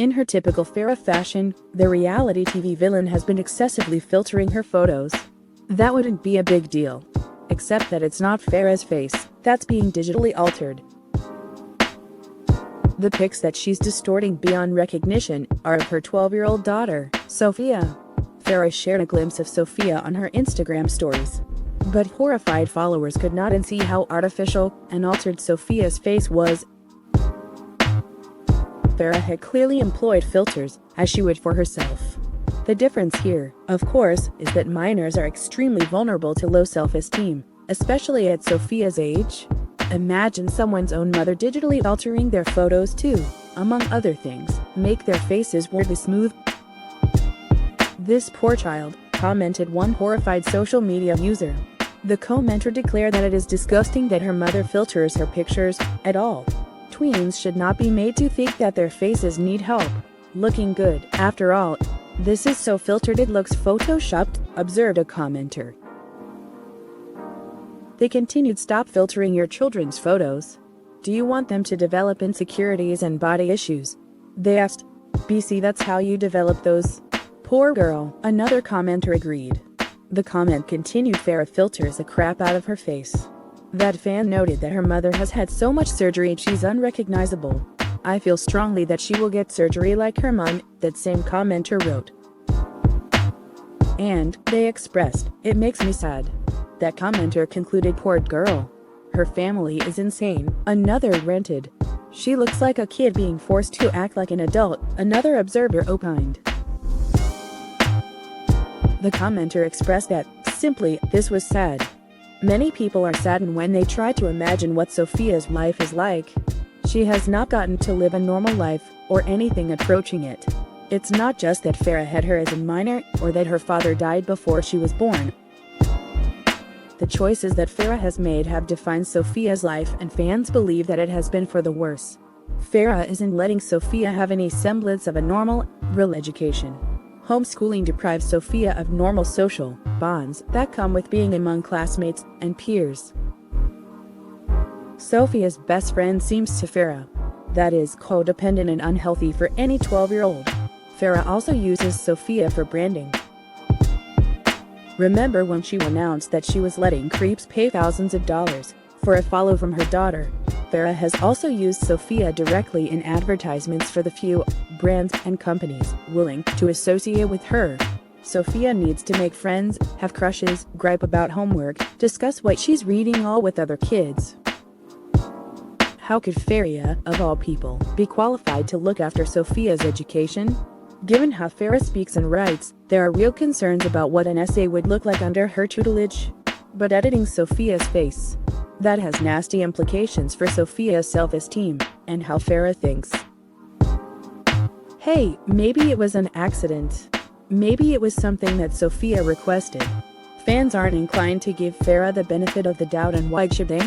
In her typical Farrah fashion, the reality TV villain has been excessively filtering her photos. That wouldn't be a big deal. Except that it's not Farrah's face that's being digitally altered. The pics that she's distorting beyond recognition are of her 12-year-old daughter, Sophia. Farrah shared a glimpse of Sophia on her Instagram stories. But horrified followers could not unsee how artificial and altered Sophia's face was. Farrah had clearly employed filters, as she would for herself. The difference here, of course, is that minors are extremely vulnerable to low self-esteem, especially at Sophia's age. Imagine someone's own mother digitally altering their photos to, among other things, make their faces weirdly smooth. "This poor child," commented one horrified social media user. The commenter declared that it is disgusting that her mother filters her pictures at all. Tweens should not be made to think that their faces need help looking good. After all, this is so filtered it looks photoshopped, observed a commenter. They continued, "Stop filtering your children's photos. Do you want them to develop insecurities and body issues?" They asked. "BC, that's how you develop those." "Poor girl," another commenter agreed. The comment continued, "Farrah filters the crap out of her face." That fan noted that her mother has had so much surgery she's unrecognizable. "I feel strongly that she will get surgery like her mom," that same commenter wrote. And, they expressed, "It makes me sad." That commenter concluded, "Poor girl. Her family is insane." Another ranted, "She looks like a kid being forced to act like an adult," another observer opined. The commenter expressed that, simply, "This was sad." Many people are saddened when they try to imagine what Sophia's life is like. She has not gotten to live a normal life, or anything approaching it. It's not just that Farrah had her as a minor, or that her father died before she was born. The choices that Farrah has made have defined Sophia's life, and fans believe that it has been for the worse. Farrah isn't letting Sophia have any semblance of a normal, real education. Homeschooling deprives Sophia of normal social bonds that come with being among classmates and peers. Sophia's best friend seems to Farrah. That is codependent and unhealthy for any 12-year-old. Farrah also uses Sophia for branding. Remember when she announced that she was letting creeps pay thousands of dollars for a follow from her daughter? Farrah has also used Sophia directly in advertisements for the few brands and companies willing to associate with her. Sophia needs to make friends, have crushes, gripe about homework, discuss what she's reading all with other kids. How could Farrah, of all people, be qualified to look after Sophia's education? Given how Farrah speaks and writes, there are real concerns about what an essay would look like under her tutelage. But editing Sophia's face, that has nasty implications for Sophia's self-esteem, and how Farrah thinks. Hey, maybe it was an accident. Maybe it was something that Sophia requested. Fans aren't inclined to give Farrah the benefit of the doubt, and why should they?